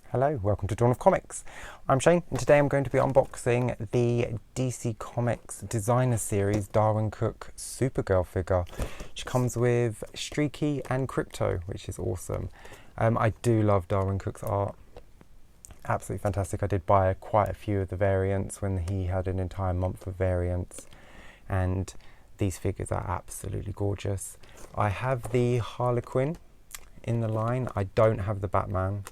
Hello, welcome to Dawn of Comics. I'm Shane, and today I'm going to be unboxing the DC Comics designer series Dwayne Cook Supergirl figure. She comes with Streaky and Crypto, which is awesome. I do love Dwayne Cook's art. Absolutely fantastic. I did buy quite a few of the variants when he had an entire month of variants, and these figures are absolutely gorgeous. I have the Harlequin in the line. I don't have the Batman.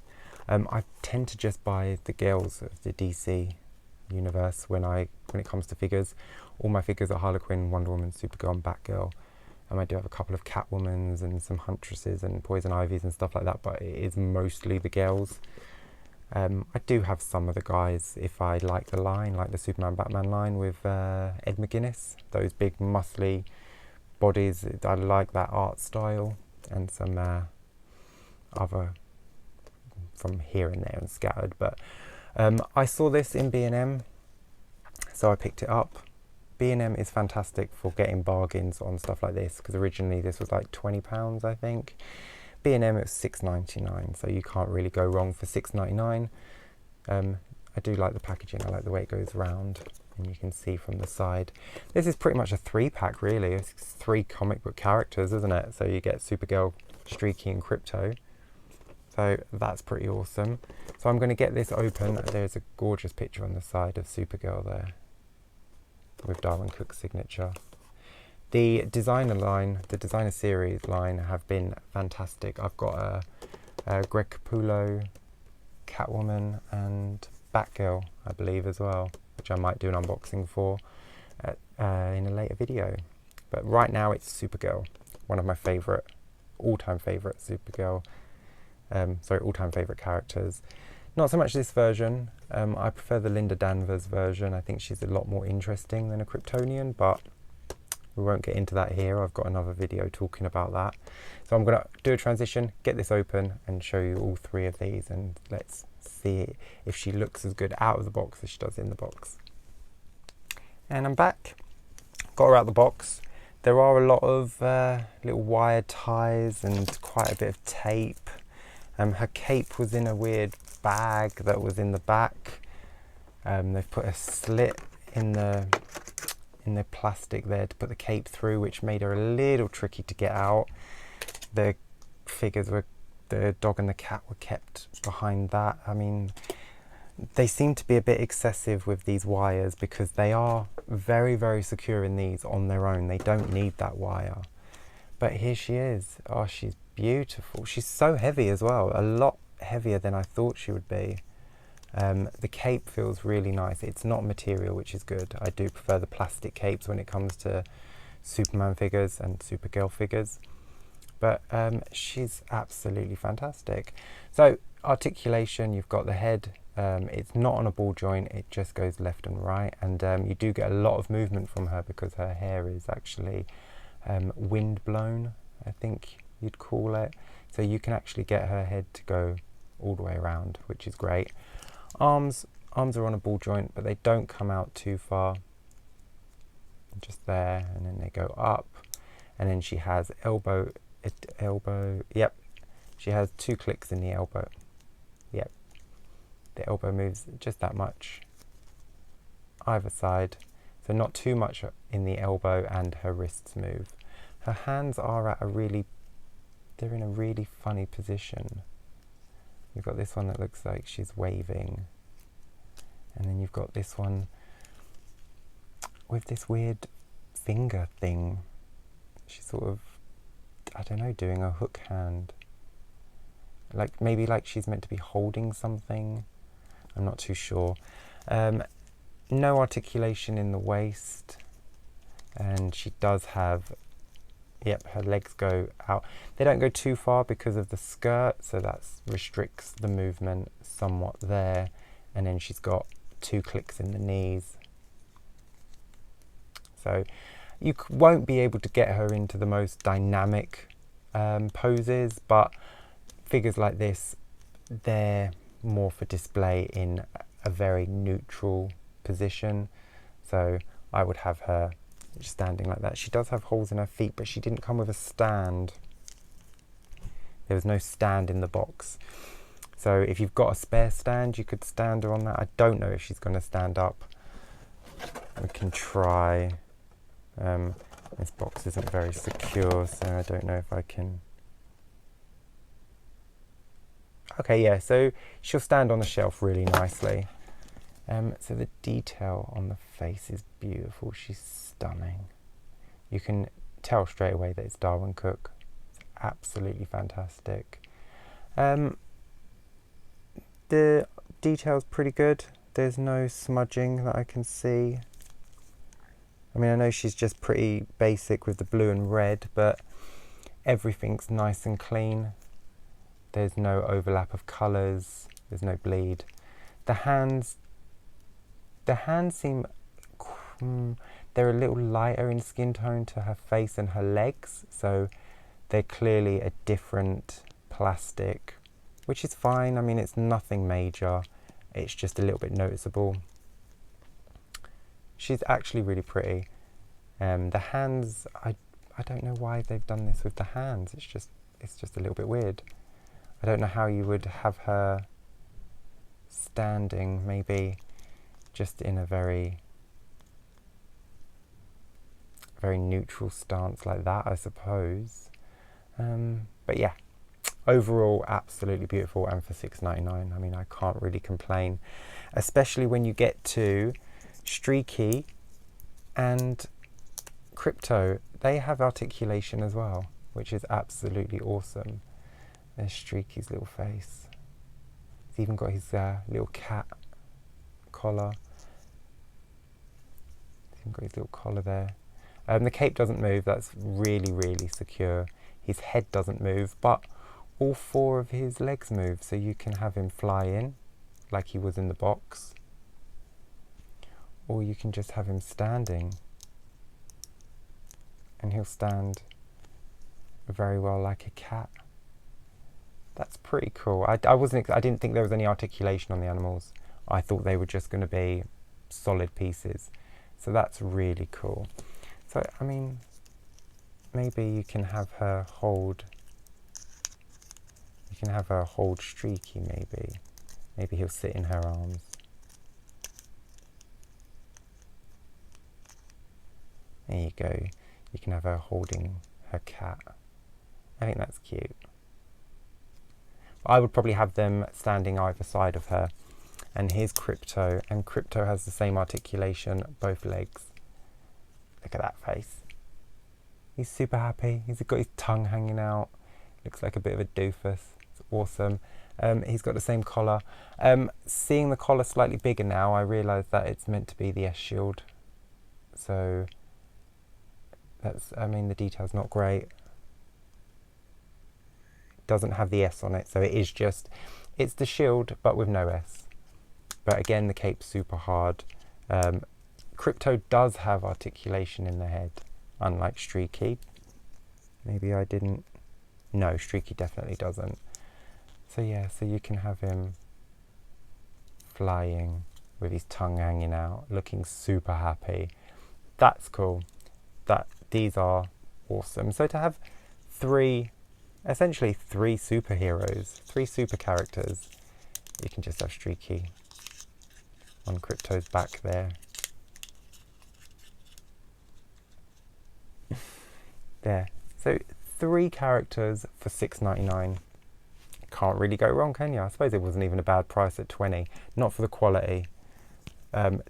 I tend to just buy the girls of the DC universe when it comes to figures. All my figures are Harlequin, Wonder Woman, Supergirl and Batgirl. I do have a couple of Catwomans and some Huntresses and Poison Ivies and stuff like that, but it is mostly the girls. I do have some of the guys if I like the line, like the Superman Batman line with Ed McGuinness. Those big muscly bodies, I like that art style, and some other from here and there and scattered. But I saw this in B&M, so I picked it up. B&M is fantastic for getting bargains on stuff like this, because originally this was like £20, I think. B&M it was £6.99, so you can't really go wrong for £6.99. I do like the packaging. I like the way it goes round, and you can see from the side. This is pretty much a 3-pack really. It's 3 comic book characters, isn't it? So you get Supergirl, Streaky and Crypto. So that's pretty awesome. So I'm going to get this open. There's a gorgeous picture on the side of Supergirl there with Dwayne Cook's signature. The designer line, the designer series line have been fantastic. I've got a Greg Capullo, Catwoman and Batgirl, I believe as well, which I might do an unboxing for in a later video. But right now it's Supergirl, one of my favourite, all-time favourite Supergirl. All-time favourite characters. Not so much this version. I prefer the Linda Danvers version. I think she's a lot more interesting than a Kryptonian, but we won't get into that here. I've got another video talking about that. So I'm going to do a transition, get this open and show you all 3 of these, and let's see if she looks as good out of the box as she does in the box. And I'm back. Got her out of the box. There are a lot of little wire ties and quite a bit of tape. Her cape was in a weird bag that was in the back. They've put a slit in the plastic there to put the cape through, which made her a little tricky to get out. The figures were, the dog and the cat were kept behind that. I mean, they seem to be a bit excessive with these wires, because they are very, very secure in these on their own. They don't need that wire. But here she is. Oh, she's beautiful. She's so heavy as well, a lot heavier than I thought she would be. The cape feels really nice. It's not material, which is good. I do prefer the plastic capes when it comes to Superman figures and Supergirl figures. But she's absolutely fantastic. So articulation, you've got the head. It's not on a ball joint. It just goes left and right. And you do get a lot of movement from her, because her hair is actually wind blown, I think you'd call it. So you can actually get her head to go all the way around, which is great. Arms are on a ball joint, but they don't come out too far. Just there, and then they go up. And then she has elbow, yep. She has 2 clicks in the elbow. Yep. The elbow moves just that much either side. So not too much in the elbow, and her wrists move. Her hands are at they're in a really funny position. You've got this one that looks like she's waving. And then you've got this one with this weird finger thing. She's sort of, I don't know, doing a hook hand. Like, maybe like she's meant to be holding something. I'm not too sure. No articulation in the waist. And she does have, yep, her legs go out. They don't go too far because of the skirt, so that restricts the movement somewhat there. And then she's got 2 clicks in the knees. So you won't be able to get her into the most dynamic poses, but figures like this, they're more for display in a very neutral position. So I would have her just standing like that. She does have holes in her feet, but she didn't come with a stand. There was no stand in the box. So if you've got a spare stand, you could stand her on that. I don't know if she's going to stand up. We can try. This box isn't very secure, so I don't know if I can. Okay, yeah, so she'll stand on the shelf really nicely. So the detail on the face is beautiful. She's stunning. You can tell straight away that it's Dwayne Cook. It's absolutely fantastic. The detail's pretty good. There's no smudging that I can see. I mean, I know she's just pretty basic with the blue and red, but everything's nice and clean. There's no overlap of colours. There's no bleed. The hands seem, they're a little lighter in skin tone to her face and her legs, so they're clearly a different plastic, which is fine. I mean, it's nothing major. It's just a little bit noticeable. She's actually really pretty. The hands, I don't know why they've done this with the hands. It's just a little bit weird. I don't know how you would have her standing, maybe just in a very neutral stance like that, I suppose. But yeah, overall absolutely beautiful, and for $6.99, I mean, I can't really complain, especially when you get to Streaky and Crypto. They have articulation as well, which is absolutely awesome. There's Streaky's little face. He's even got his little cat collar. He's even got his little collar there. The cape doesn't move. That's really, really secure. His head doesn't move, but all 4 of his legs move, so you can have him fly in like he was in the box, or you can just have him standing, and he'll stand very well like a cat. That's pretty cool. I didn't think there was any articulation on the animals. I thought they were just going to be solid pieces. So that's really cool. So, I mean, maybe you can have her hold. You can have her hold Streaky, maybe. Maybe he'll sit in her arms. There you go. You can have her holding her cat. I think that's cute. I would probably have them standing either side of her. And here's Crypto, and Crypto has the same articulation, both legs. Look at that face. He's super happy. He's got his tongue hanging out. Looks like a bit of a doofus. It's awesome. He's got the same collar. Seeing the collar slightly bigger now, I realise that it's meant to be the S shield. So that's, I mean, the detail's not great. Doesn't have the S on it, so it is just, it's the shield but with no S. But again, the cape's super hard. Crypto does have articulation in the head, unlike Streaky. Maybe I didn't. No, Streaky definitely doesn't. So yeah, so you can have him flying with his tongue hanging out, looking super happy. That's cool. These are awesome. So to have essentially three superheroes, 3 super characters, you can just have Streaky on Crypto's back there. There. So 3 characters for $6.99. Can't really go wrong, can you? I suppose it wasn't even a bad price at $20. Not for the quality.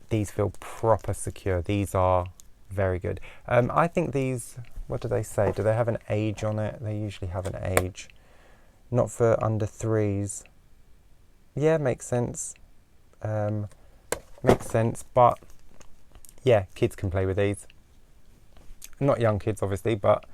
These feel proper secure. These are very good. I think these, what do they say? Do they have an age on it? They usually have an age. Not for under 3s. Yeah, makes sense. Makes sense, but yeah, kids can play with these. Not young kids, obviously, but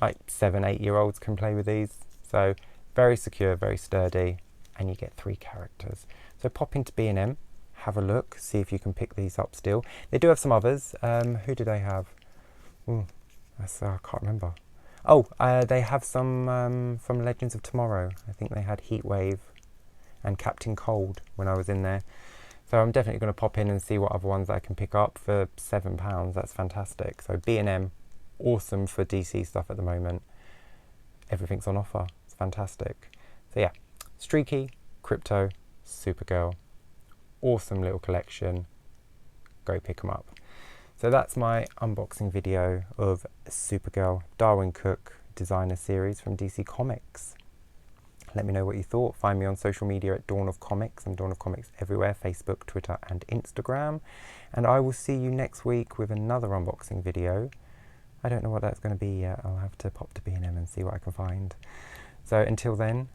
like 7, 8-year-olds can play with these. So very secure, very sturdy, and you get 3 characters. So pop into B&M, have a look, see if you can pick these up still. They do have some others. Who do they have? I can't remember. Oh, they have some from Legends of Tomorrow. I think they had Heatwave and Captain Cold when I was in there. So I'm definitely going to pop in and see what other ones I can pick up for £7. That's fantastic. So B&M, awesome for DC stuff at the moment. Everything's on offer. It's fantastic. So yeah, Streaky, Crypto, Supergirl, awesome little collection. Go pick them up. So that's my unboxing video of Supergirl Darwin Cook designer series from DC Comics. Let me know what you thought. Find me on social media at Dawn of Comics. I'm Dawn of Comics everywhere, Facebook, Twitter and Instagram. And I will see you next week with another unboxing video. I don't know what that's going to be yet. I'll have to pop to B&M and see what I can find. So until then,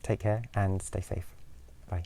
take care and stay safe. Bye.